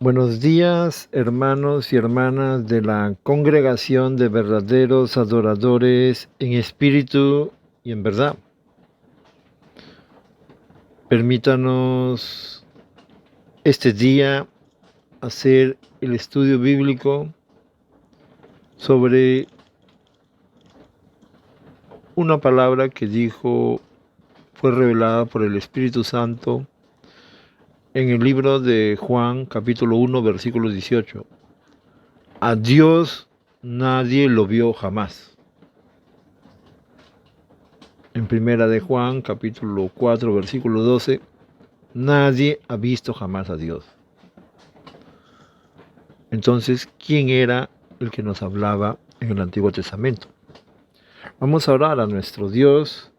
Buenos días, hermanos y hermanas de la congregación de verdaderos adoradores en espíritu y en verdad. Permítanos este día hacer el estudio bíblico sobre una palabra que fue revelada por el Espíritu Santo en el libro de Juan, capítulo 1, versículo 18. A Dios nadie lo vio jamás. En primera de Juan, capítulo 4, versículo 12, nadie ha visto jamás a Dios. Entonces, ¿quién era el que nos hablaba en el Antiguo Testamento? Vamos a orar a nuestro Dios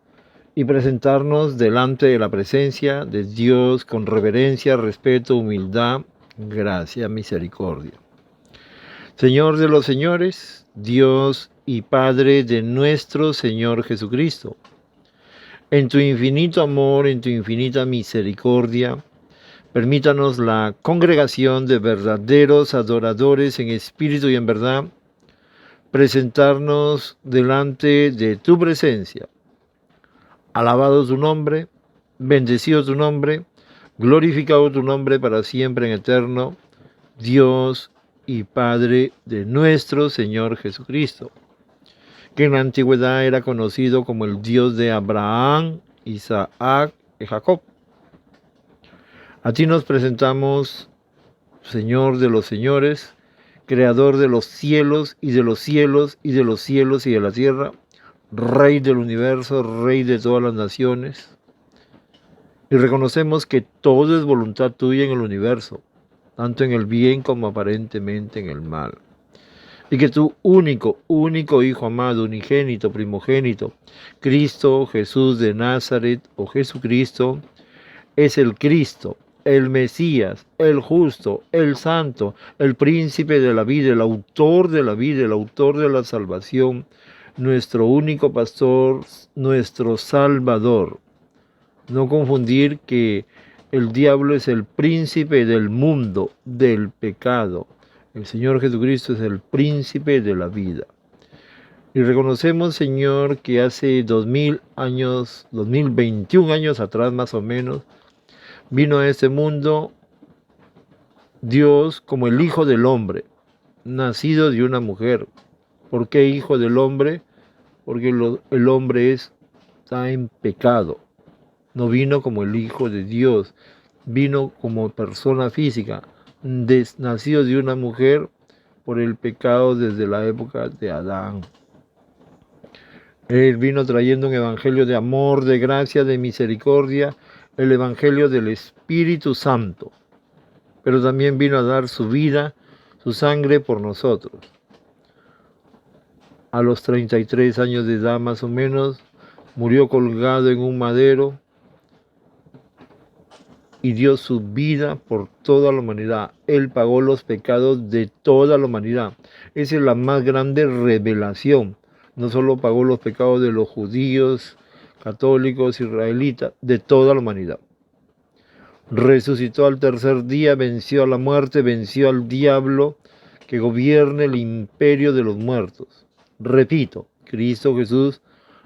y presentarnos delante de la presencia de Dios con reverencia, respeto, humildad, gracia, misericordia. Señor de los señores, Dios y Padre de nuestro Señor Jesucristo, en tu infinito amor, en tu infinita misericordia, permítanos la congregación de verdaderos adoradores en espíritu y en verdad, presentarnos delante de tu presencia. Alabado tu nombre, bendecido tu nombre, glorificado tu nombre para siempre en eterno, Dios y Padre de nuestro Señor Jesucristo, que en la antigüedad era conocido como el Dios de Abraham, Isaac y Jacob. A ti nos presentamos, Señor de los señores, Creador de los cielos y de los cielos y de los cielos y de la tierra, Rey del universo, Rey de todas las naciones. Y reconocemos que todo es voluntad tuya en el universo, tanto en el bien como aparentemente en el mal. Y que tu único Hijo amado, unigénito, primogénito, Cristo Jesús de Nazaret o Jesucristo, es el Cristo, el Mesías, el justo, el santo, el príncipe de la vida, el autor de la vida, el autor de la salvación, nuestro único pastor, nuestro Salvador. No confundir que el diablo es el príncipe del mundo, del pecado. El Señor Jesucristo es el príncipe de la vida. Y reconocemos, Señor, que hace 2000 años, 2021 años atrás más o menos, vino a este mundo Dios como el Hijo del Hombre, nacido de una mujer. ¿Por qué Hijo del Hombre? Porque el hombre está en pecado. No vino como el Hijo de Dios, vino como persona física, nacido de una mujer por el pecado desde la época de Adán. Él vino trayendo un evangelio de amor, de gracia, de misericordia, el evangelio del Espíritu Santo. Pero también vino a dar su vida, su sangre por nosotros. A los 33 años de edad más o menos, murió colgado en un madero y dio su vida por toda la humanidad. Él pagó los pecados de toda la humanidad. Esa es la más grande revelación. No solo pagó los pecados de los judíos, católicos, israelitas, de toda la humanidad. Resucitó al tercer día, venció a la muerte, venció al diablo que gobierne el imperio de los muertos. Repito, Cristo Jesús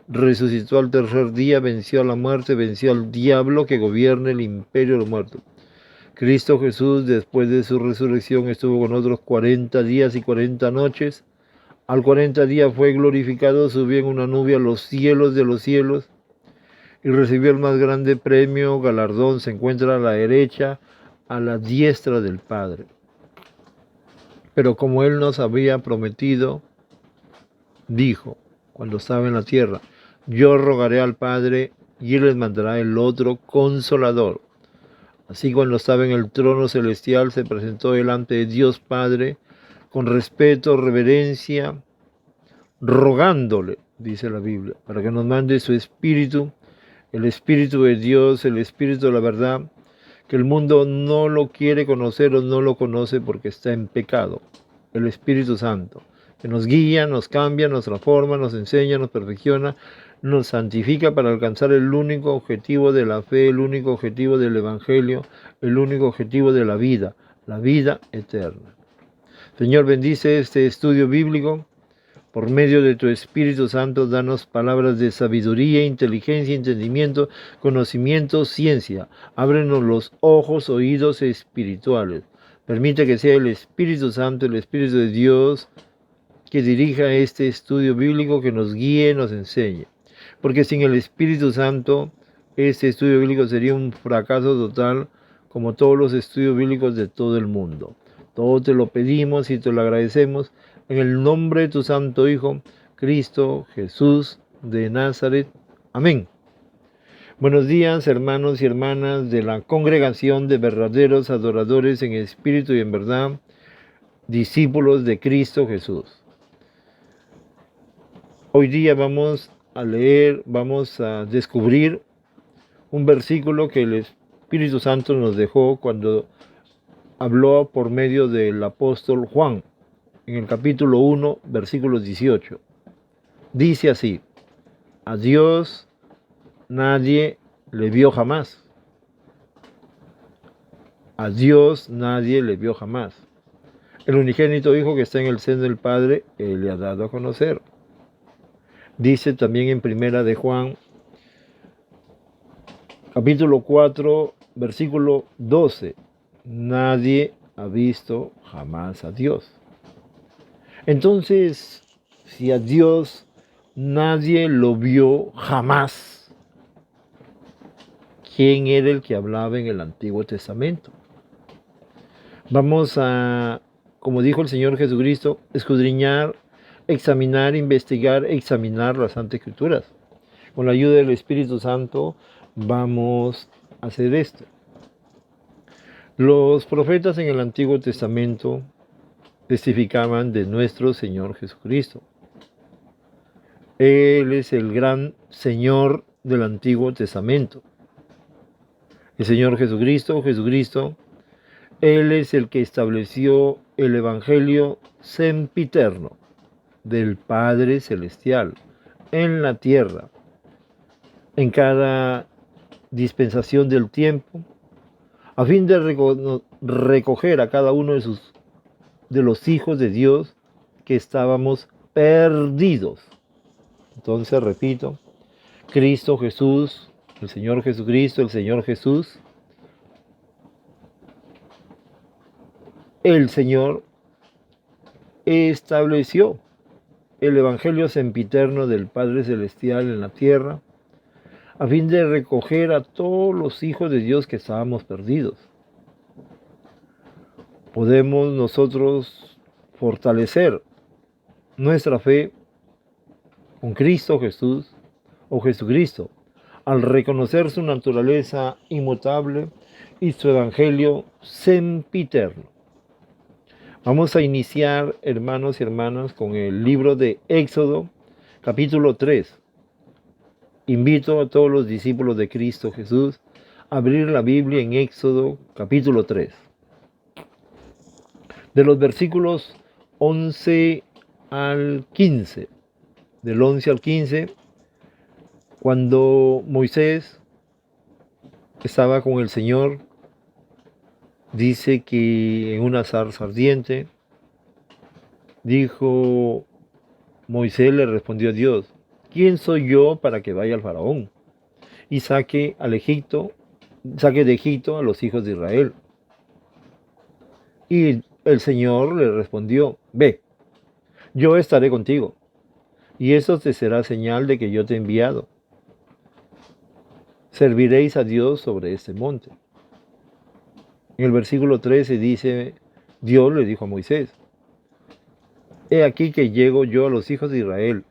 resucitó al tercer día, venció a la muerte, venció al diablo que gobierne el imperio de los muertos. Cristo Jesús, después de su resurrección, estuvo con otros 40 días y 40 noches. Al 40 día fue glorificado, subió en una nube a los cielos de los cielos y recibió el más grande premio, galardón. Se encuentra a la derecha, a la diestra del Padre. Pero como Él nos había prometido, dijo, cuando estaba en la tierra, yo rogaré al Padre y Él les mandará el otro Consolador. Así cuando estaba en el trono celestial se presentó delante de Dios Padre con respeto, reverencia, rogándole, dice la Biblia, para que nos mande su Espíritu, el Espíritu de Dios, el Espíritu de la verdad, que el mundo no lo quiere conocer o no lo conoce porque está en pecado. El Espíritu Santo, que nos guía, nos cambia, nos transforma, nos enseña, nos perfecciona, nos santifica para alcanzar el único objetivo de la fe, el único objetivo del Evangelio, el único objetivo de la vida, la vida eterna. Señor, bendice este estudio bíblico. Por medio de tu Espíritu Santo, danos palabras de sabiduría, inteligencia, entendimiento, conocimiento, ciencia. Ábrenos los ojos, oídos espirituales. Permite que sea el Espíritu Santo, el Espíritu de Dios, que dirija este estudio bíblico, que nos guíe, nos enseñe. Porque sin el Espíritu Santo, este estudio bíblico sería un fracaso total, como todos los estudios bíblicos de todo el mundo. Todo te lo pedimos y te lo agradecemos en el nombre de tu Santo Hijo, Cristo Jesús de Nazaret. Amén. Buenos días, hermanos y hermanas de la congregación de verdaderos adoradores en espíritu y en verdad, discípulos de Cristo Jesús. Hoy día vamos a leer, vamos a descubrir un versículo que el Espíritu Santo nos dejó cuando habló por medio del apóstol Juan, en el capítulo 1, versículo 18. Dice así: a Dios nadie le vio jamás. A Dios nadie le vio jamás. El unigénito Hijo que está en el seno del Padre, Él le ha dado a conocer. Dice también en primera de Juan, capítulo 4, versículo 12. Nadie ha visto jamás a Dios. Entonces, si a Dios nadie lo vio jamás, ¿quién era el que hablaba en el Antiguo Testamento? Vamos a, como dijo el Señor Jesucristo, escudriñar, examinar, investigar, examinar las Santas Escrituras. Con la ayuda del Espíritu Santo vamos a hacer esto. Los profetas en el Antiguo Testamento testificaban de nuestro Señor Jesucristo. Él es el gran Señor del Antiguo Testamento. El Señor Jesucristo, Él es el que estableció el Evangelio sempiterno del Padre Celestial en la tierra, en cada dispensación del tiempo, a fin de recoger a cada uno de los hijos de Dios que estábamos perdidos. Entonces, repito, Cristo Jesús, el Señor Jesucristo, el Señor Jesús, el Señor estableció el Evangelio sempiterno del Padre Celestial en la tierra, a fin de recoger a todos los hijos de Dios que estábamos perdidos. Podemos nosotros fortalecer nuestra fe con Cristo Jesús o Jesucristo al reconocer su naturaleza inmutable y su Evangelio sempiterno. Vamos a iniciar, hermanos y hermanas, con el libro de Éxodo, capítulo 3. Invito a todos los discípulos de Cristo Jesús a abrir la Biblia en Éxodo, capítulo 3. De los versículos 11 al 15. Del 11 al 15, cuando Moisés estaba con el Señor, dice que en una zarza ardiente, dijo Moisés, le respondió a Dios: ¿quién soy yo para que vaya al faraón y saque de Egipto a los hijos de Israel? Y el Señor le respondió: ve, yo estaré contigo, y eso te será señal de que yo te he enviado. Serviréis a Dios sobre este monte. En el versículo 13 dice, Dios le dijo a Moisés: he aquí que llego yo a los hijos de Israel,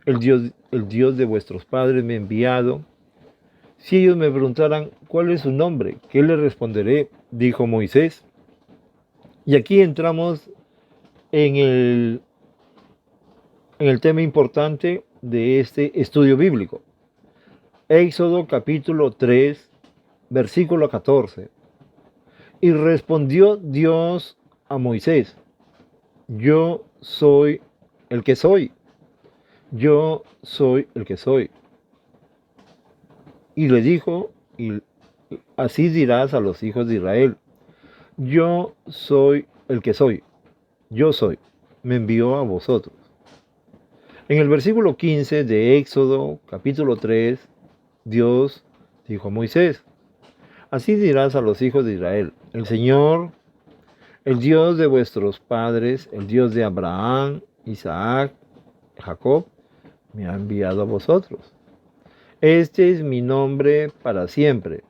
el Dios de vuestros padres me ha enviado. Si ellos me preguntaran cuál es su nombre, ¿qué les responderé?, dijo Moisés. Y aquí entramos en el tema importante de este estudio bíblico. Éxodo capítulo 3, versículo 14. Y respondió Dios a Moisés: yo soy el que soy. Yo soy el que soy. Y le dijo, y así dirás a los hijos de Israel: yo soy el que soy, yo soy, me envió a vosotros. En el versículo 15 de Éxodo, capítulo 3, Dios dijo a Moisés, así dirás a los hijos de Israel, el Señor, el Dios de vuestros padres, el Dios de Abraham, Isaac, Jacob, me ha enviado a vosotros. Este es mi nombre para siempre.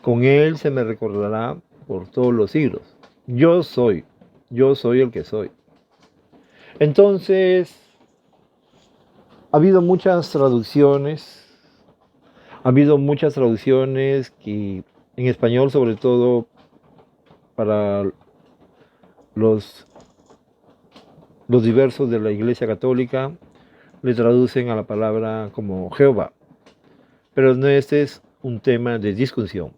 Con él se me recordará por todos los siglos. Yo soy el que soy. Entonces, ha habido muchas traducciones, que en español, sobre todo para los diversos de la Iglesia Católica, le traducen a la palabra como Jehová. Pero no, este es un tema de discusión.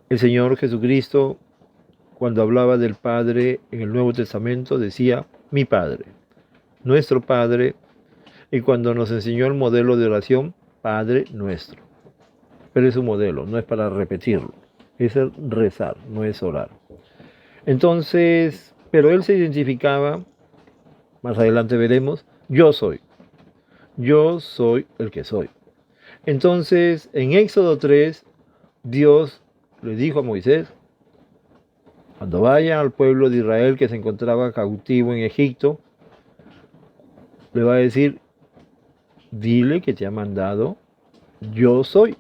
El Señor Jesucristo, cuando hablaba del Padre en el Nuevo Testamento, decía mi Padre, nuestro Padre, y cuando nos enseñó el modelo de oración, Padre nuestro. Pero es un modelo, no es para repetirlo, es rezar, no es orar. Entonces, pero él se identificaba, más adelante veremos, yo soy el que soy. Entonces, en Éxodo 3, Dios le dijo a Moisés, cuando vaya al pueblo de Israel que se encontraba cautivo en Egipto, le va a decir, dile que te ha mandado, yo soy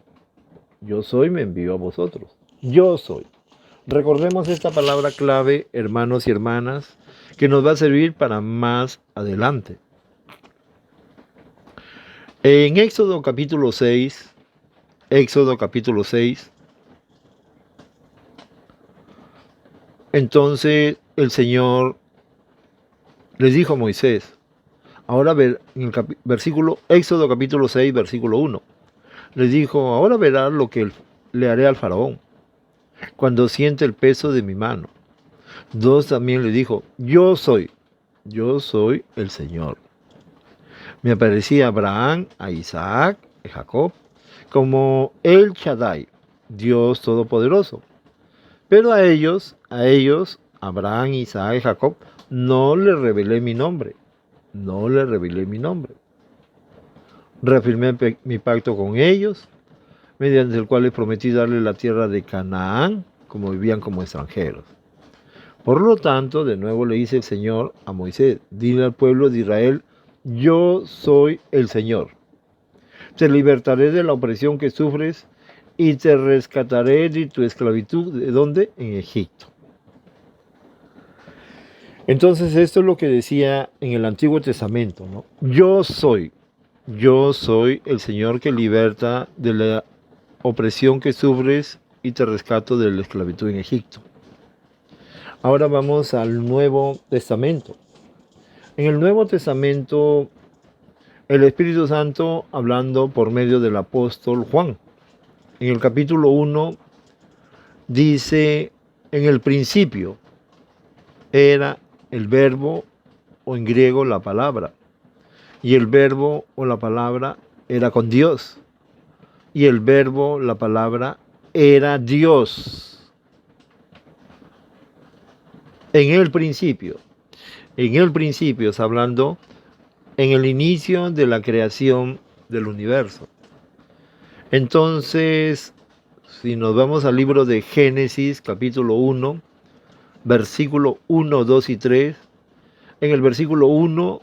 me envío a vosotros, yo soy. Recordemos esta palabra clave, hermanos y hermanas, que nos va a servir para más adelante. En Éxodo capítulo 6, entonces el Señor les dijo a Moisés, ahora ver en el versículo, Éxodo capítulo 6, versículo 1, les dijo, ahora verás lo que le haré al faraón, cuando siente el peso de mi mano. 2 también le dijo, yo soy el Señor. Me aparecía a Abraham, a Isaac, a Jacob, como el Shaddai, Dios Todopoderoso. Pero a ellos, Abraham, Isaac y Jacob, no les revelé mi nombre. Reafirmé mi pacto con ellos, mediante el cual les prometí darles la tierra de Canaán, como vivían como extranjeros. Por lo tanto, de nuevo le dice el Señor a Moisés, dile al pueblo de Israel, yo soy el Señor. Te libertaré de la opresión que sufres y te rescataré de tu esclavitud. ¿De dónde? En Egipto. Entonces esto es lo que decía en el Antiguo Testamento, ¿no? Yo soy el Señor que liberta de la opresión que sufres y te rescato de la esclavitud en Egipto. Ahora vamos al Nuevo Testamento. En el Nuevo Testamento, el Espíritu Santo hablando por medio del apóstol Juan. En el capítulo 1 dice, en el principio era el verbo, o en griego la palabra, y el verbo o la palabra era con Dios, y el verbo, la palabra, era Dios. En el principio está hablando en el inicio de la creación del universo. Entonces, si nos vamos al libro de Génesis, capítulo 1, versículo 1, 2 y 3, en el versículo 1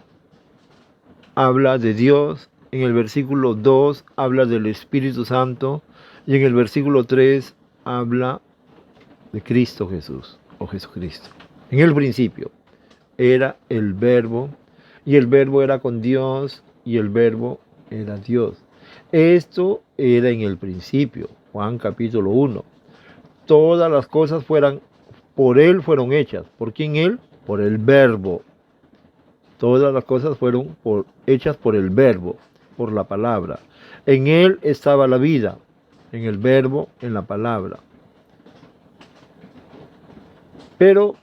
habla de Dios, en el versículo 2 habla del Espíritu Santo, y en el versículo 3 habla de Cristo Jesús, o Jesucristo. En el principio era el verbo, y el verbo era con Dios, y el verbo era Dios. Esto era en el principio, Juan capítulo 1. Todas las cosas por Él fueron hechas. ¿Por quién Él? Por el verbo. Todas las cosas fueron hechas por el verbo, por la palabra. En Él estaba la vida, en el verbo, en la palabra. Pero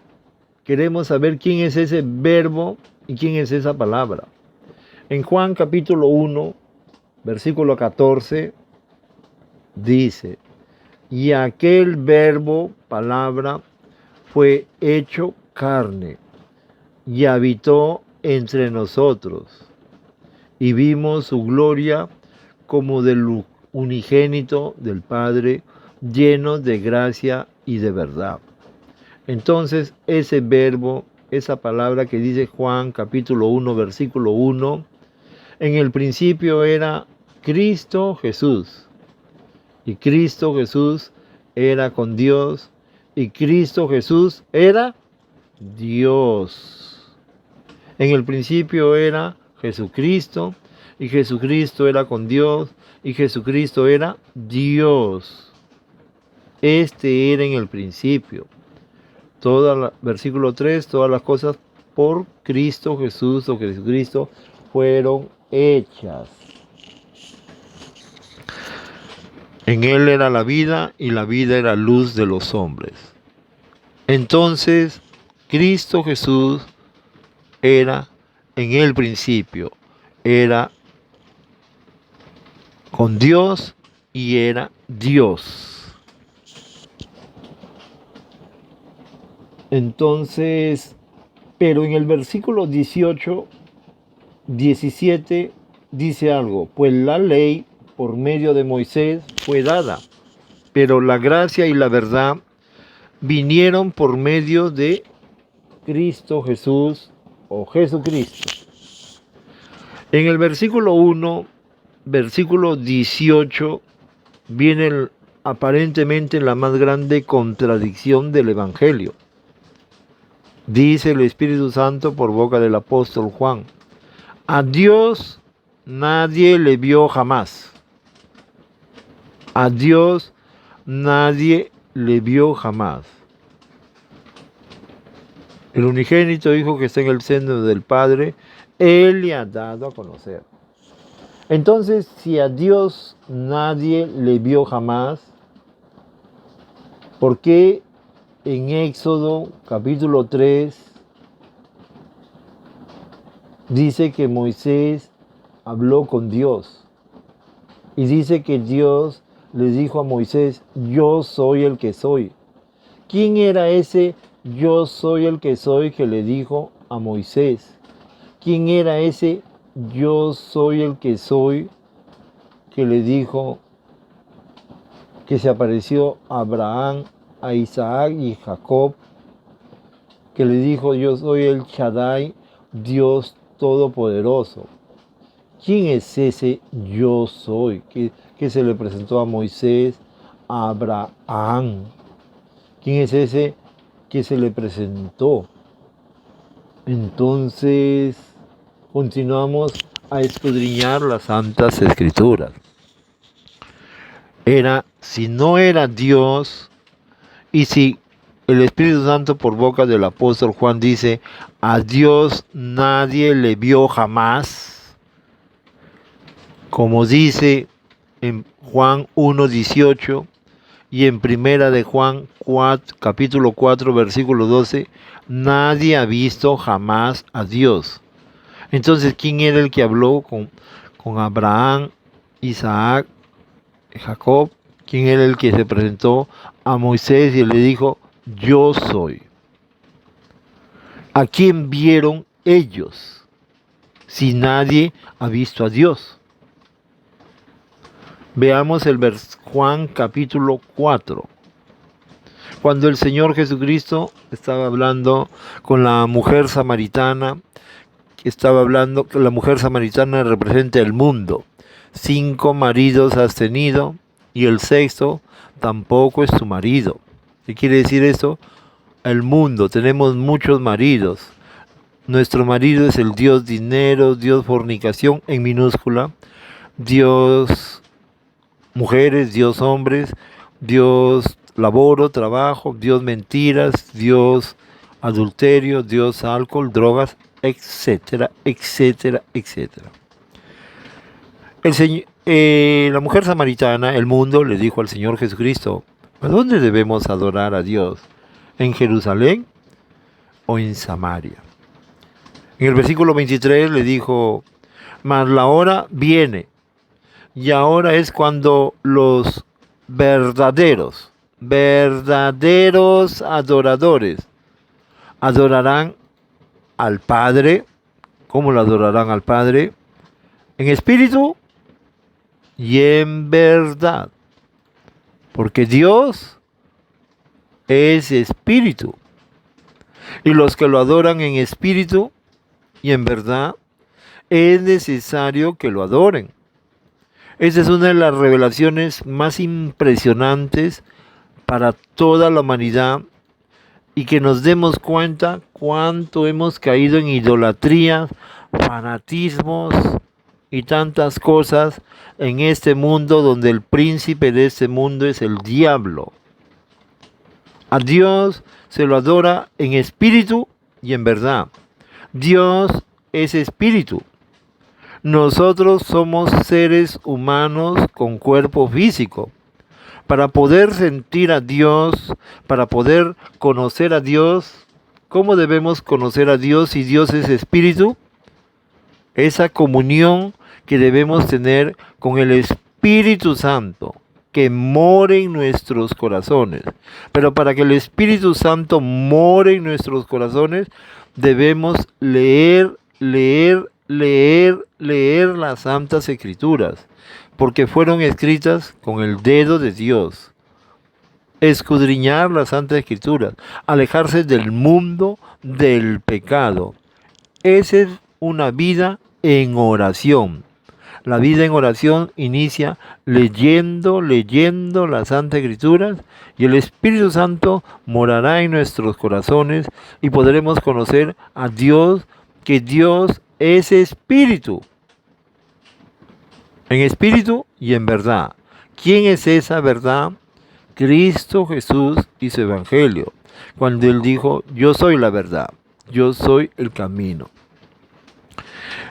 queremos saber quién es ese verbo y quién es esa palabra. En Juan capítulo 1, versículo 14, dice, Y aquel verbo, palabra, fue hecho carne y habitó entre nosotros. Y vimos su gloria como del unigénito del Padre, lleno de gracia y de verdad. Entonces, ese verbo, esa palabra que dice Juan capítulo 1, versículo 1, en el principio era Cristo Jesús. Y Cristo Jesús era con Dios. Y Cristo Jesús era Dios. En el principio era Jesucristo. Y Jesucristo era con Dios. Y Jesucristo era Dios. Este era en el principio. Versículo 3, todas las cosas por Cristo Jesús o Jesucristo fueron hechas. En él era la vida y la vida era luz de los hombres. Entonces, Cristo Jesús era en el principio, era con Dios y era Dios. Entonces, pero en el versículo 18, 17 dice algo, pues la ley por medio de Moisés fue dada, pero la gracia y la verdad vinieron por medio de Cristo Jesús o Jesucristo. En el versículo 1, versículo 18, viene aparentemente la más grande contradicción del Evangelio. Dice el Espíritu Santo por boca del apóstol Juan, a Dios nadie le vio jamás. A Dios nadie le vio jamás. El unigénito Hijo que está en el seno del Padre, Él le ha dado a conocer. Entonces, si a Dios nadie le vio jamás, ¿por qué en Éxodo capítulo 3 dice que Moisés habló con Dios? Y dice que Dios le dijo a Moisés, yo soy el que soy. ¿Quién era ese yo soy el que soy que le dijo a Moisés? ¿Quién era ese yo soy el que soy que le dijo, que se apareció a Abraham, a Isaac y Jacob, que le dijo, yo soy el Shaddai, Dios Todopoderoso? ¿Quién es ese yo soy que se le presentó a Moisés, a Abraham? ¿Quién es ese que se le presentó? Entonces, continuamos a escudriñar las Santas Escrituras. Si no era Dios, y si el Espíritu Santo por boca del apóstol Juan dice, a Dios nadie le vio jamás, como dice en Juan 1:18 y en primera de Juan capítulo 4, versículo 12, nadie ha visto jamás a Dios. Entonces, ¿quién era el que habló con Abraham, Isaac, Jacob? ¿Quién era el que se presentó a Moisés y le dijo, yo soy? ¿A quién vieron ellos si nadie ha visto a Dios? Veamos Juan capítulo 4. Cuando el Señor Jesucristo estaba hablando con la mujer samaritana, estaba hablando que la mujer samaritana representa el mundo. 5 maridos has tenido y el sexto tampoco es tu marido. ¿Qué quiere decir eso? El mundo, tenemos muchos maridos. Nuestro marido es el Dios dinero, Dios fornicación en minúscula, Dios mujeres, Dios hombres, Dios laboro, trabajo, Dios mentiras, Dios adulterio, Dios alcohol, drogas, etcétera, etcétera, etcétera. La mujer samaritana, el mundo, le dijo al Señor Jesucristo, ¿a dónde debemos adorar a Dios? ¿En Jerusalén o en Samaria? En el versículo 23 le dijo, mas la hora viene, y ahora es cuando los verdaderos verdaderos adoradores, adorarán al Padre. ¿Cómo lo adorarán al Padre? En espíritu y en verdad. Porque Dios es espíritu. Y los que lo adoran en espíritu y en verdad, es necesario que lo adoren. Esa es una de las revelaciones más impresionantes para toda la humanidad, y que nos demos cuenta cuánto hemos caído en idolatría, fanatismos y tantas cosas en este mundo, donde el príncipe de este mundo es el diablo. A Dios se lo adora en espíritu y en verdad. Dios es espíritu. Nosotros somos seres humanos con cuerpo físico. Para poder sentir a Dios, para poder conocer a Dios, ¿cómo debemos conocer a Dios si Dios es espíritu? Esa comunión que debemos tener con el Espíritu Santo, que more en nuestros corazones. Pero para que el Espíritu Santo more en nuestros corazones, debemos leer las Santas Escrituras, porque fueron escritas con el dedo de Dios. Escudriñar las Santas Escrituras, alejarse del mundo del pecado. Esa es una vida en oración. La vida en oración inicia leyendo las Santas Escrituras, y el Espíritu Santo morará en nuestros corazones y podremos conocer a Dios, que Dios es espíritu. En espíritu y en verdad. ¿Quién es esa verdad? Cristo Jesús y su Evangelio. Cuando Él dijo, yo soy la verdad, yo soy el camino.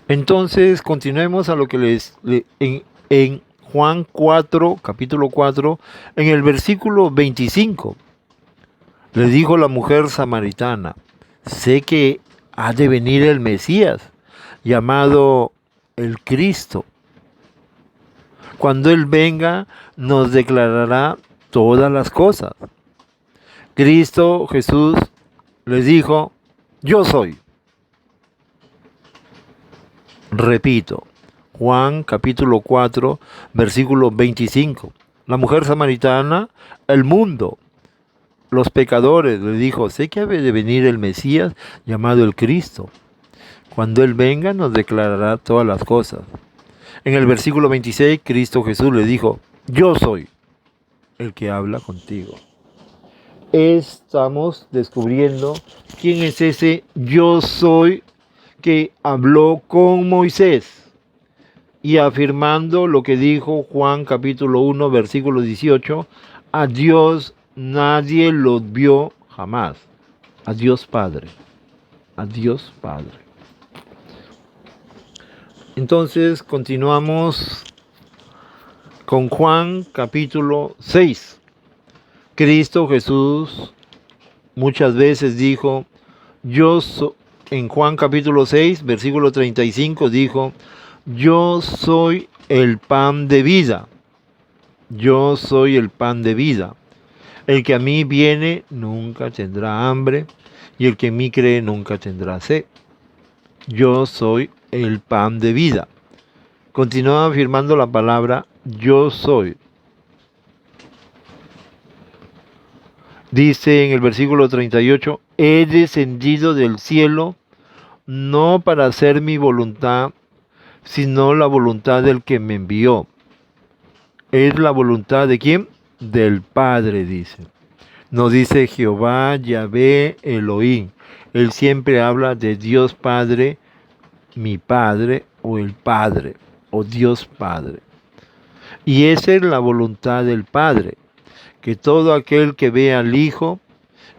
Entonces, continuemos a lo que en Juan 4, capítulo 4, en el versículo 25. Le dijo la mujer samaritana, sé que ha de venir el Mesías, llamado el Cristo. Cuando Él venga, nos declarará todas las cosas. Cristo Jesús les dijo, yo soy. Repito, Juan capítulo 4, versículo 25. La mujer samaritana, el mundo, los pecadores, le dijo, sé que ha de venir el Mesías, llamado el Cristo. Cuando Él venga, nos declarará todas las cosas. En el versículo 26, Cristo Jesús le dijo, yo soy el que habla contigo. Estamos descubriendo quién es ese yo soy que habló con Moisés, y afirmando lo que dijo Juan capítulo 1, versículo 18, a Dios nadie lo vio jamás. A Dios Padre. A Dios Padre. Entonces continuamos con Juan capítulo 6. Cristo Jesús muchas veces dijo, en Juan capítulo 6, versículo 35 dijo, yo soy el pan de vida. Yo soy el pan de vida. El que a mí viene nunca tendrá hambre, y el que en mí cree nunca tendrá sed. Yo soy el pan de vida. Continúa afirmando la palabra yo soy. Dice en el versículo 38, he descendido del cielo no para hacer mi voluntad, sino la voluntad del que me envió. ¿Es la voluntad de quién? Del Padre, dice. No dice Jehová, Yahvé, Elohim. Él siempre habla de Dios Padre, mi Padre, o el Padre, o Dios Padre. Y esa es la voluntad del Padre, que todo aquel que vea al Hijo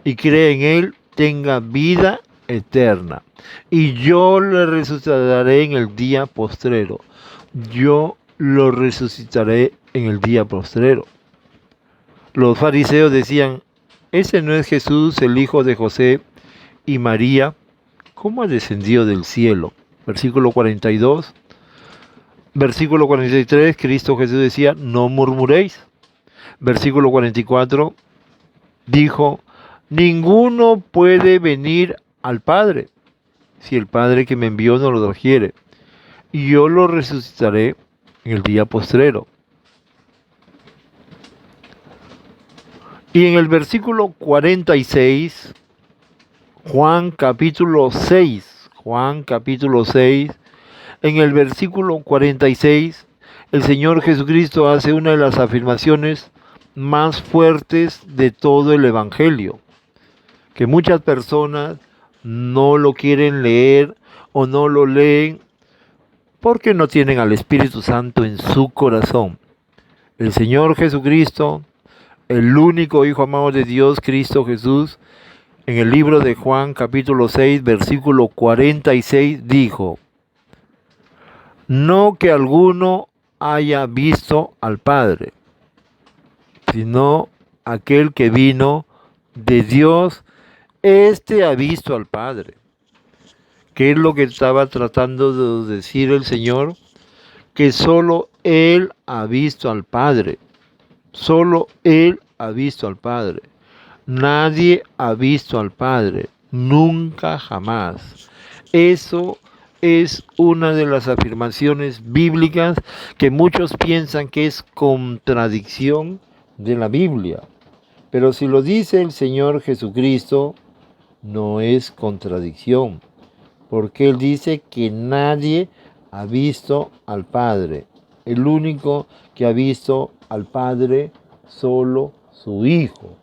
y cree en Él tenga vida eterna. Y yo le resucitaré en el día postrero. Yo lo resucitaré en el día postrero. Los fariseos decían, ¿ese no es Jesús, el hijo de José y María? ¿Cómo ha descendido del cielo? Versículo 42. Versículo 43, Cristo Jesús decía, no murmuréis. Versículo 44, dijo: ninguno puede venir al Padre si el Padre que me envió no lo trajere, y yo lo resucitaré en el día postrero. Y en el versículo 46, Juan capítulo 6, en el versículo 46, el Señor Jesucristo hace una de las afirmaciones más fuertes de todo el Evangelio, que muchas personas no lo quieren leer o no lo leen porque no tienen al Espíritu Santo en su corazón. El Señor Jesucristo, el único Hijo amado de Dios, Cristo Jesús, en el libro de Juan capítulo 6, versículo 46, dijo: no que alguno haya visto al Padre, sino aquel que vino de Dios, éste ha visto al Padre. ¿Qué es lo que estaba tratando de decir el Señor? Que solo Él ha visto al Padre. Solo Él ha visto al Padre. Nadie ha visto al Padre. Nunca, jamás. Eso es una de las afirmaciones bíblicas que muchos piensan que es contradicción de la Biblia. Pero si lo dice el Señor Jesucristo, no es contradicción, porque Él dice que nadie ha visto al Padre. El único que ha visto al Padre, solo su Hijo.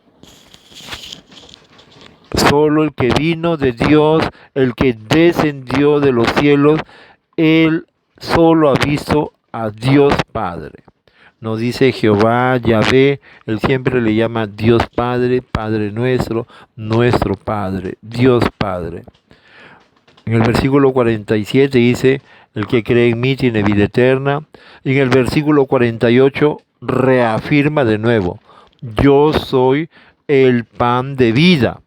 Solo el que vino de Dios, el que descendió de los cielos, Él solo ha visto a Dios Padre. No dice Jehová, Yahvé, Él siempre le llama Dios Padre, Padre nuestro, nuestro Padre, Dios Padre. En el versículo 47 dice: el que cree en mí tiene vida eterna. Y en el versículo 48 reafirma de nuevo: yo soy el pan de vida.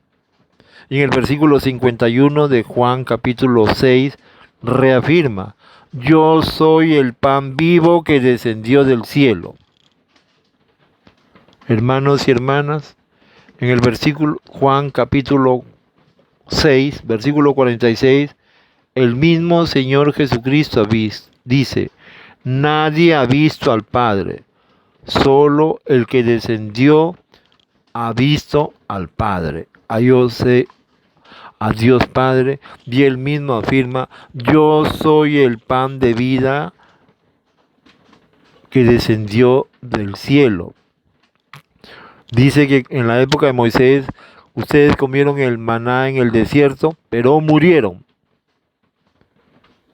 Y en el versículo 51 de Juan capítulo 6 reafirma: yo soy el pan vivo que descendió del cielo. Hermanos y hermanas, en el versículo Juan capítulo 6, versículo 46, el mismo Señor Jesucristo dice: nadie ha visto al Padre, solo el que descendió ha visto al Padre. A Dios Padre, y Él mismo afirma: yo soy el pan de vida que descendió del cielo. Dice que en la época de Moisés, ustedes comieron el maná en el desierto, pero murieron.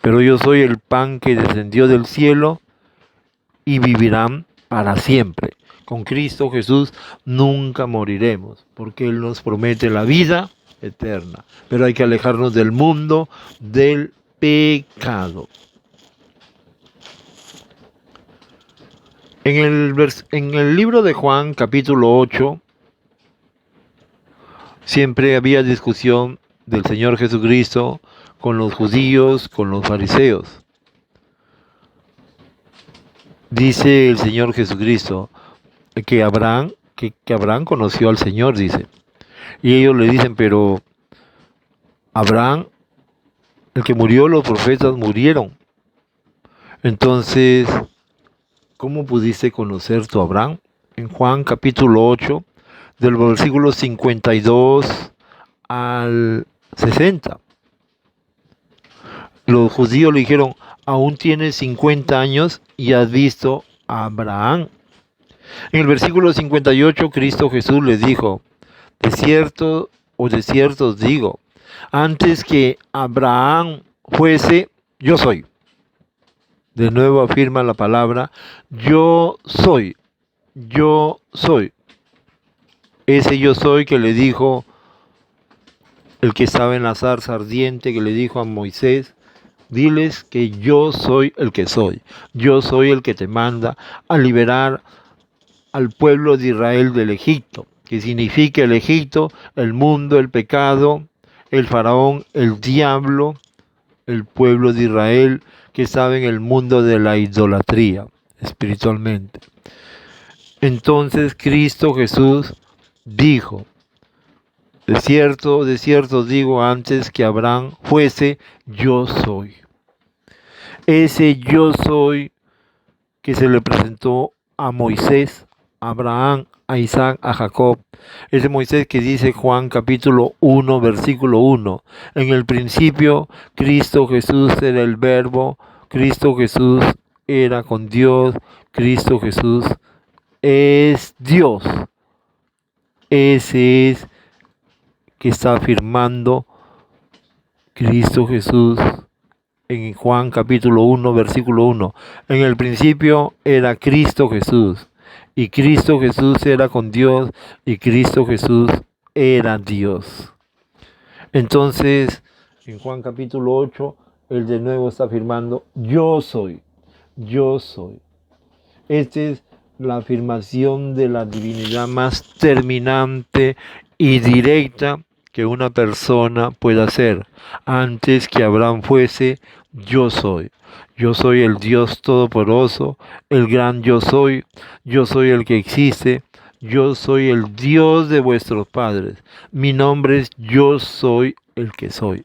Pero yo soy el pan que descendió del cielo y vivirán para siempre. Con Cristo Jesús nunca moriremos, porque Él nos promete la vida eterna. Pero hay que alejarnos del mundo del pecado. En el libro de Juan, capítulo 8, siempre había discusión del Señor Jesucristo con los judíos, con los fariseos. Dice el Señor Jesucristo que Abraham conoció al Señor, dice. Y ellos le dicen: pero Abraham, el que murió, los profetas murieron. Entonces, ¿cómo pudiste conocer tu Abraham? En Juan capítulo 8, del versículo 52 al 60. Los judíos le dijeron: aún tienes 50 años y has visto a Abraham. En el versículo 58, Cristo Jesús les dijo: de cierto os digo, antes que Abraham fuese, yo soy. De nuevo afirma la palabra: yo soy, yo soy. Ese yo soy que le dijo el que estaba en la zarza ardiente, que le dijo a Moisés: diles que yo soy el que soy. Yo soy el que te manda a liberar al pueblo de Israel del Egipto, que significa el Egipto, el mundo, el pecado, el faraón, el diablo, el pueblo de Israel que estaba en el mundo de la idolatría espiritualmente. Entonces Cristo Jesús dijo: de cierto digo, antes que Abraham fuese, yo soy. Ese yo soy que se le presentó a Moisés, a Abraham, a Isaac, a Jacob. Ese Moisés que dice Juan capítulo 1, versículo 1. En el principio, Cristo Jesús era el Verbo, Cristo Jesús era con Dios, Cristo Jesús es Dios. Ese es que está afirmando Cristo Jesús en Juan capítulo 1, versículo 1. En el principio era Cristo Jesús, y Cristo Jesús era con Dios, y Cristo Jesús era Dios. Entonces, en Juan capítulo 8, él de nuevo está afirmando: yo soy, yo soy. Esta es la afirmación de la divinidad más terminante y directa que una persona pueda hacer. Antes que Abraham fuese, yo soy. Yo soy el Dios todopoderoso, el gran yo soy el que existe, yo soy el Dios de vuestros padres. Mi nombre es yo soy el que soy.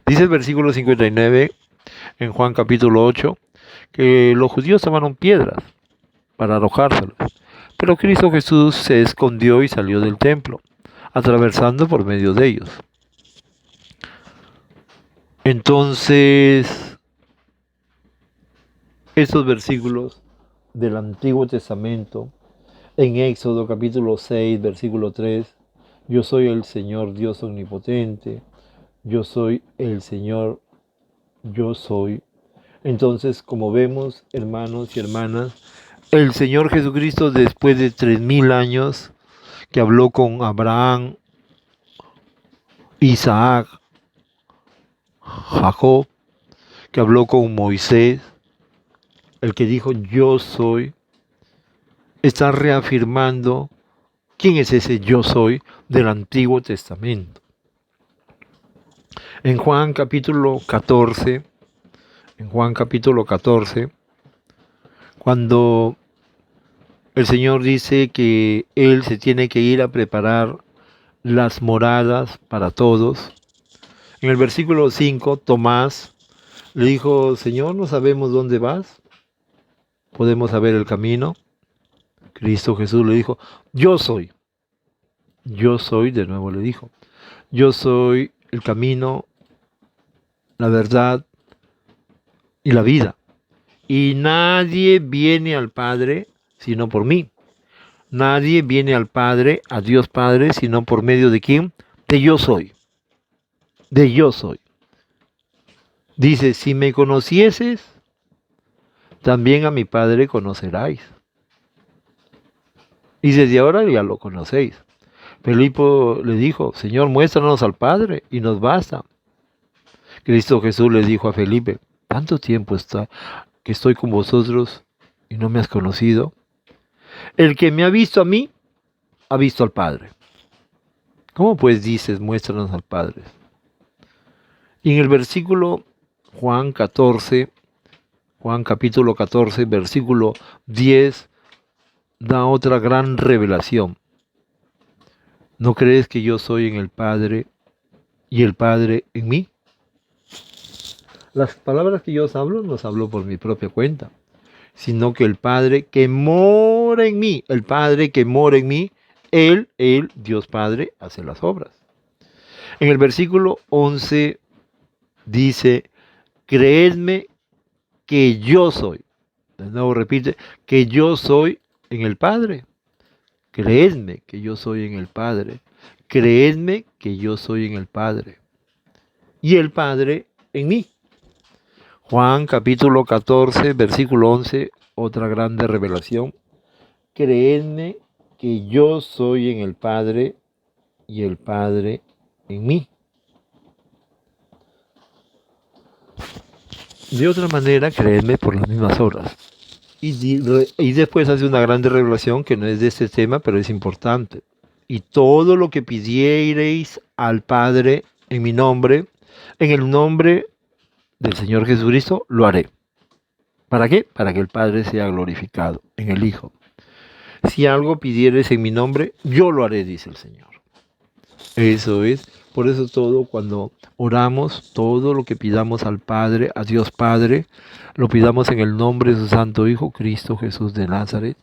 Dice el versículo 59 en Juan capítulo 8 que los judíos tomaron piedras para arrojárselas, pero Cristo Jesús se escondió y salió del templo, atravesando por medio de ellos. Entonces, estos versículos del Antiguo Testamento, en Éxodo capítulo 6, versículo 3, yo soy el Señor Dios omnipotente, yo soy el Señor, yo soy. Entonces, como vemos, hermanos y hermanas, el Señor Jesucristo, después de 3000 años, que habló con Abraham, Isaac, Jacob, que habló con Moisés, el que dijo yo soy, está reafirmando quién es ese yo soy del Antiguo Testamento. En Juan capítulo 14, cuando el Señor dice que Él se tiene que ir a preparar las moradas para todos, en el versículo 5, Tomás le dijo: Señor, no sabemos dónde vas, podemos saber el camino. Cristo Jesús le dijo: yo soy, de nuevo le dijo, yo soy el camino, la verdad y la vida. Y nadie viene al Padre sino por mí. Nadie viene al Padre, a Dios Padre, sino por medio de ¿quién? De yo soy. De yo soy. Dice: si me conocieses, también a mi Padre conoceráis. Y desde ahora ya lo conocéis. Felipe le dijo: Señor, muéstranos al Padre y nos basta. Cristo Jesús le dijo a Felipe: ¿tanto tiempo está que estoy con vosotros y no me has conocido? El que me ha visto a mí, ha visto al Padre. ¿Cómo pues dices, muéstranos al Padre? Y en el versículo Juan capítulo 14, versículo 10, da otra gran revelación. ¿No crees que yo soy en el Padre y el Padre en mí? Las palabras que yo os hablo, no os hablo por mi propia cuenta, sino que el Padre que mora en mí, el Padre que mora en mí, Él, Dios Padre, hace las obras. En el versículo 11 dice: creedme que yo soy. De nuevo repite: que yo soy en el Padre. Creedme que yo soy en el Padre. Creedme que yo soy en el Padre. Y el Padre en mí. Juan capítulo 14, versículo 11, otra grande revelación. Creedme que yo soy en el Padre y el Padre en mí. De otra manera, creedme por las mismas obras. Y después hace una grande revelación que no es de este tema, pero es importante. Y todo lo que pidiereis al Padre en mi nombre, en el nombre del Señor Jesucristo, lo haré. ¿Para qué? Para que el Padre sea glorificado en el Hijo. Si algo pidieres en mi nombre, yo lo haré, dice el Señor. Eso es. Por eso todo, cuando oramos, todo lo que pidamos al Padre, a Dios Padre, lo pidamos en el nombre de su Santo Hijo, Cristo Jesús de Nazaret.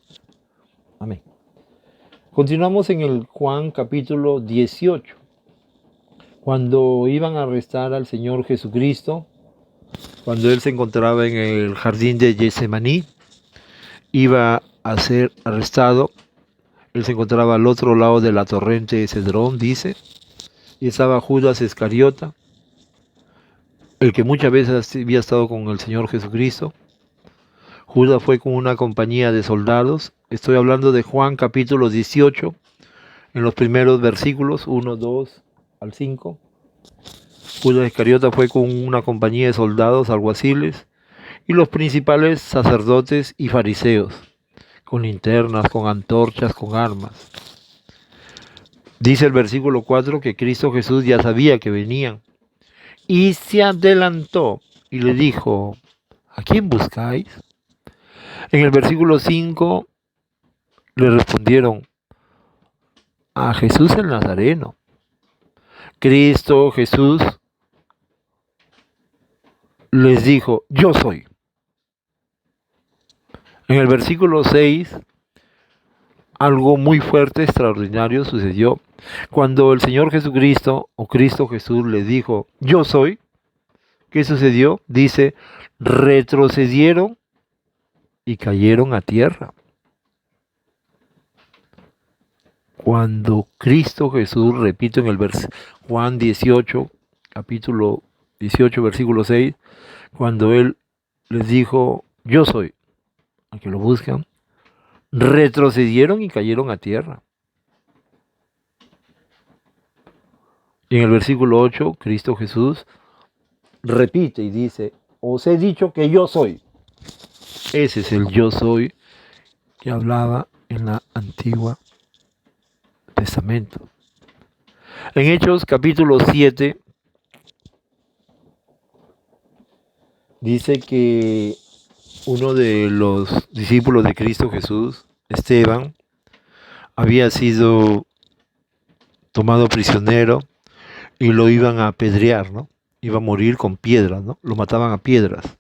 Amén. Continuamos en el Juan capítulo 18. Cuando iban a arrestar al Señor Jesucristo, cuando Él se encontraba en el jardín de Getsemaní, iba a ser arrestado. Él se encontraba al otro lado de la torrente de Cedrón, dice, y estaba Judas Iscariota, el que muchas veces había estado con el Señor Jesucristo. Judas fue con una compañía de soldados. Estoy hablando de Juan capítulo 18, en los primeros versículos, 1, 2 al 5. Judas Iscariota fue con una compañía de soldados, alguaciles, y los principales sacerdotes y fariseos, con linternas, con antorchas, con armas. Dice el versículo 4 que Cristo Jesús ya sabía que venían, y se adelantó y le dijo, ¿a quién buscáis? En el versículo 5 le respondieron, a Jesús el Nazareno. Cristo Jesús les dijo, yo soy. En el versículo 6, algo muy fuerte, extraordinario sucedió. Cuando el Señor Jesucristo, o Cristo Jesús, les dijo, yo soy, ¿qué sucedió? Dice, retrocedieron y cayeron a tierra. Cuando Cristo Jesús, repito en el Juan 18, capítulo 18, versículo 6, cuando Él les dijo, yo soy, a que lo buscan, retrocedieron y cayeron a tierra. Y en el versículo 8, Cristo Jesús repite y dice, os he dicho que yo soy. Ese es el yo soy que hablaba en la Antigua Testamento. En Hechos capítulo 7 dice que uno de los discípulos de Cristo Jesús, Esteban, había sido tomado prisionero y lo iban a apedrear, ¿no? Iba a morir con piedras, ¿no? Lo mataban a piedras.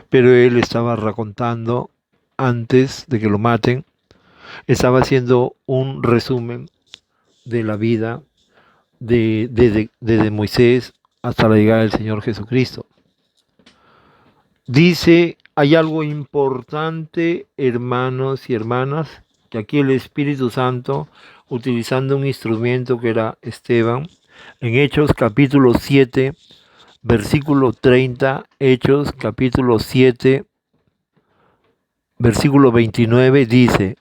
Pero él estaba racontando, antes de que lo maten, estaba haciendo un resumen de la vida desde Moisés hasta la llegada del Señor Jesucristo. Dice, hay algo importante, hermanos y hermanas, que aquí el Espíritu Santo, utilizando un instrumento que era Esteban, en Hechos capítulo 7, versículo 30, Hechos capítulo 7, versículo 29, dice,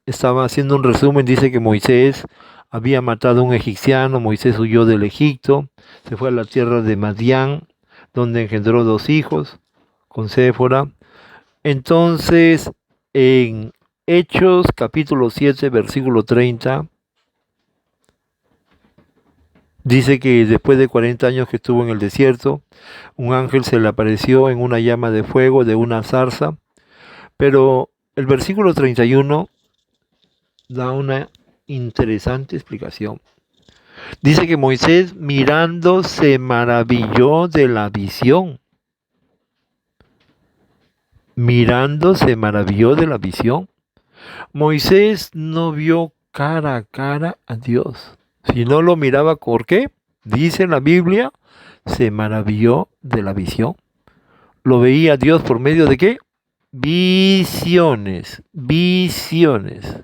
estaba haciendo un resumen, dice que Moisés había matado a un egipciano, Moisés huyó del Egipto, se fue a la tierra de Madián, donde engendró 2 hijos, con Séfora. Entonces, en Hechos capítulo 7, versículo 30, dice que después de 40 años que estuvo en el desierto, un ángel se le apareció en una llama de fuego de una zarza, pero el versículo 31 da una interesante explicación. Dice que Moisés mirando se maravilló de la visión. Mirando se maravilló de la visión. Moisés no vio cara a cara a Dios. Si no lo miraba, ¿por qué? Dice la Biblia, se maravilló de la visión. Lo veía Dios por medio de ¿qué? Visiones, visiones.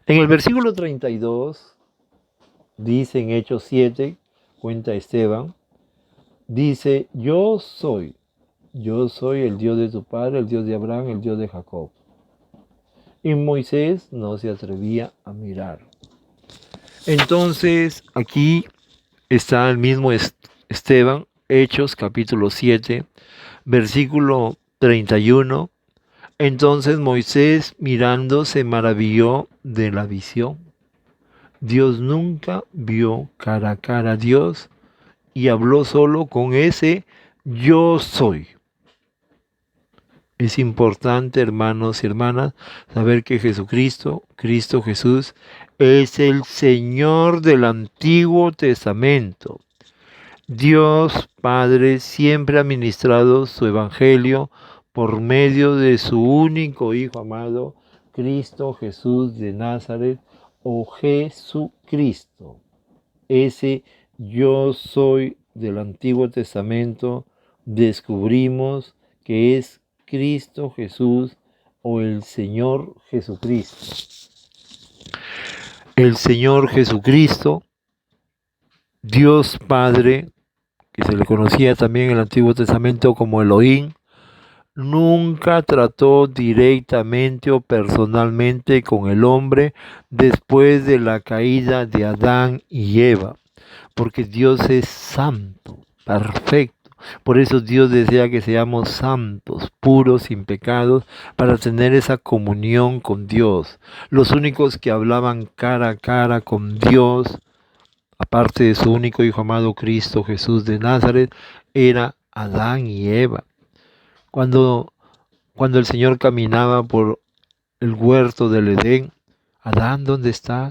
En el versículo 32, dice en Hechos 7, cuenta Esteban, dice, yo soy el Dios de tu padre, el Dios de Abraham, el Dios de Jacob. Y Moisés no se atrevía a mirar. Entonces, aquí está el mismo Esteban, Hechos capítulo 7, versículo 31. Entonces Moisés mirando se maravilló de la visión. Dios nunca vio cara a cara a Dios y habló solo con ese yo soy. Es importante, hermanos y hermanas, saber que Jesucristo, Cristo Jesús, es el Señor del Antiguo Testamento. Dios Padre siempre ha ministrado su Evangelio por medio de su único Hijo amado, Cristo Jesús de Nazaret, o Jesucristo. Ese yo soy del Antiguo Testamento, descubrimos que es Cristo Jesús o el Señor Jesucristo. El Señor Jesucristo, Dios Padre, que se le conocía también en el Antiguo Testamento como Elohim, nunca trató directamente o personalmente con el hombre después de la caída de Adán y Eva, porque Dios es santo, perfecto. Por eso Dios desea que seamos santos, puros, sin pecados, para tener esa comunión con Dios. Los únicos que hablaban cara a cara con Dios, aparte de su único Hijo amado Cristo Jesús de Nazaret, era Adán y Eva. Cuando el Señor caminaba por el huerto del Edén, Adán, ¿dónde estás?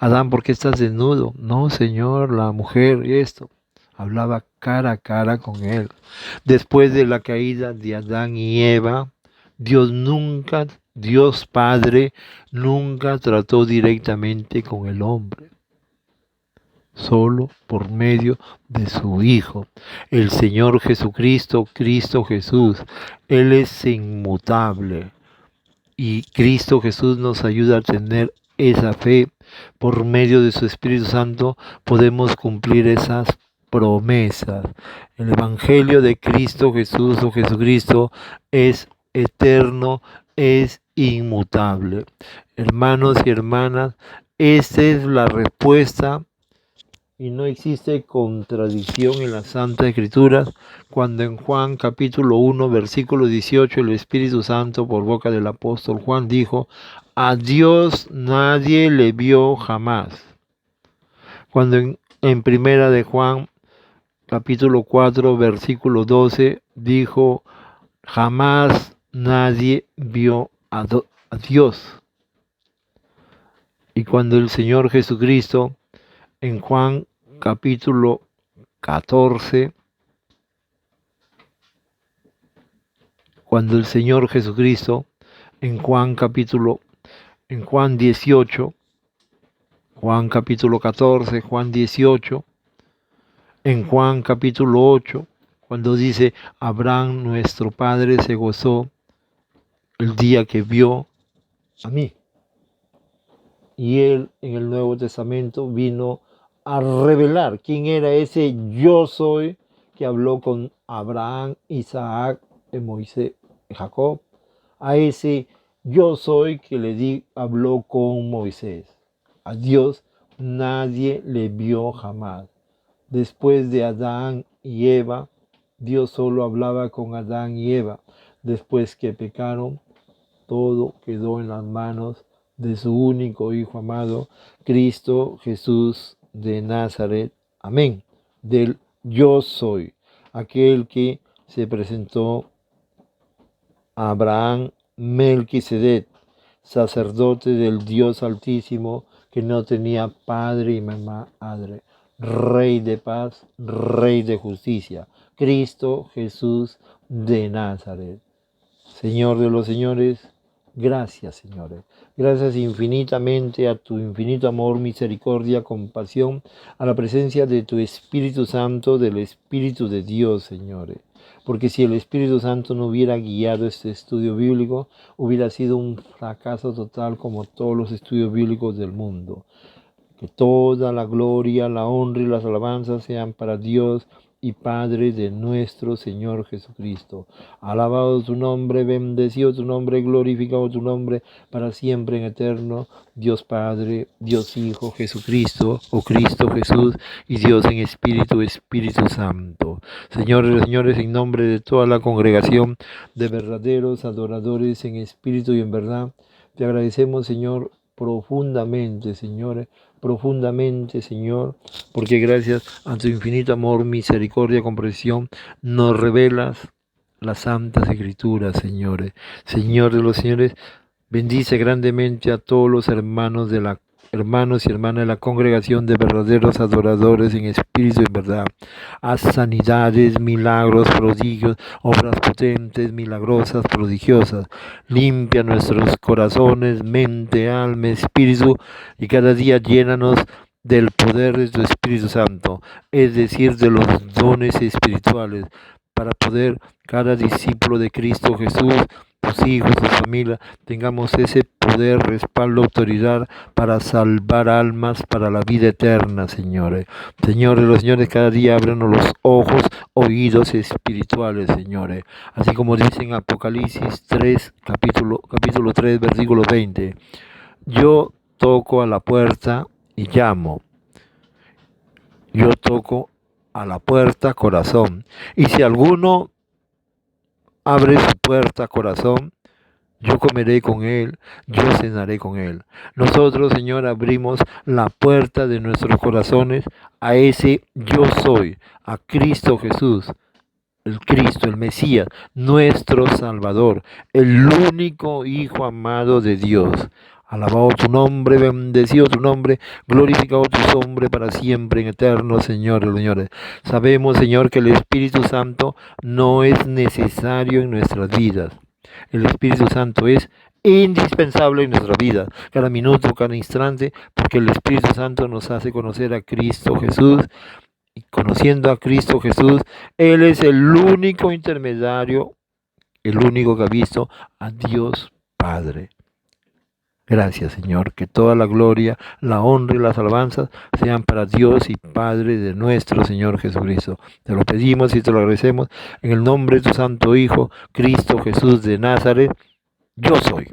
Adán, ¿por qué estás desnudo? No, Señor, la mujer y esto. Hablaba cara a cara con él. Después de la caída de Adán y Eva, Dios Padre, nunca trató directamente con el hombre, solo por medio de su Hijo, el Señor Jesucristo, Cristo Jesús. Él es inmutable y Cristo Jesús nos ayuda a tener esa fe. Por medio de su Espíritu Santo podemos cumplir esas promesas. El Evangelio de Cristo Jesús o Jesucristo es eterno, es inmutable. Hermanos y hermanas, esta es la respuesta y no existe contradicción en las Santas Escrituras cuando en Juan capítulo 1 versículo 18 el Espíritu Santo por boca del apóstol Juan dijo: a Dios nadie le vio jamás. Cuando en primera de Juan capítulo 4 versículo 12 dijo: jamás nadie vio a Dios. Y cuando el Señor Jesucristo en Juan capítulo 14, cuando el Señor Jesucristo en Juan 18, Juan capítulo 14, Juan 18, en Juan capítulo 8, cuando dice: Abraham nuestro padre se gozó el día que vio a mí. Y él en el Nuevo Testamento vino a revelar quién era ese yo soy que habló con Abraham, Isaac, Moisés, Jacob, a ese yo soy que habló con Moisés. A Dios nadie le vio jamás. Después de Adán y Eva, Dios solo hablaba con Adán y Eva. Después que pecaron, todo quedó en las manos de su único Hijo amado, Cristo Jesús de Nazaret. Amén. Del yo soy, aquel que se presentó a Abraham, Melquisedec, sacerdote del Dios Altísimo, que no tenía padre y madre, Rey de paz, Rey de justicia, Cristo Jesús de Nazaret. Señor de los señores, gracias, señores. Gracias infinitamente a tu infinito amor, misericordia, compasión, a la presencia de tu Espíritu Santo, del Espíritu de Dios, señores. Porque si el Espíritu Santo no hubiera guiado este estudio bíblico, hubiera sido un fracaso total como todos los estudios bíblicos del mundo. Que toda la gloria, la honra y las alabanzas sean para Dios y Padre de nuestro Señor Jesucristo. Alabado tu nombre, bendecido tu nombre, glorificado tu nombre para siempre en eterno. Dios Padre, Dios Hijo, Jesucristo, o Cristo Jesús, y Dios en Espíritu, Espíritu Santo. Señores, señores, en nombre de toda la congregación de verdaderos adoradores en espíritu y en verdad, te agradecemos, Señor, profundamente, Señor, porque gracias a tu infinito amor, misericordia, comprensión, nos revelas las Santas Escrituras, señores. Señor de los señores, bendice grandemente a todos los hermanos y hermanas de la congregación de verdaderos adoradores en espíritu y en verdad. Haz sanidades, milagros, prodigios, obras potentes, milagrosas, prodigiosas. Limpia nuestros corazones, mente, alma, espíritu, y cada día llénanos del poder de tu Espíritu Santo, es decir, de los dones espirituales, para poder cada discípulo de Cristo Jesús, tus hijos, tu familia, tengamos ese poder, respaldo, autoridad para salvar almas para la vida eterna, señores. Señores, los señores, cada día ábrenos los ojos, oídos espirituales, señores. Así como dice en Apocalipsis 3, capítulo 3, versículo 20. Yo toco a la puerta y llamo. Yo toco a la puerta, corazón. Y si alguno abre su puerta, corazón, yo comeré con él, yo cenaré con él. Nosotros, Señor, abrimos la puerta de nuestros corazones a ese yo soy, a Cristo Jesús, el Cristo, el Mesías, nuestro Salvador, el único Hijo amado de Dios. Alabado tu nombre, bendecido tu nombre, glorificado tu nombre para siempre en eterno, Señor, señores. Sabemos, Señor, que el Espíritu Santo no es necesario en nuestras vidas. El Espíritu Santo es indispensable en nuestra vida, cada minuto, cada instante, porque el Espíritu Santo nos hace conocer a Cristo Jesús. Y conociendo a Cristo Jesús, Él es el único intermediario, el único que ha visto a Dios Padre. Gracias, Señor, que toda la gloria, la honra y las alabanzas sean para Dios y Padre de nuestro Señor Jesucristo. Te lo pedimos y te lo agradecemos en el nombre de tu Santo Hijo, Cristo Jesús de Nazaret. Yo soy.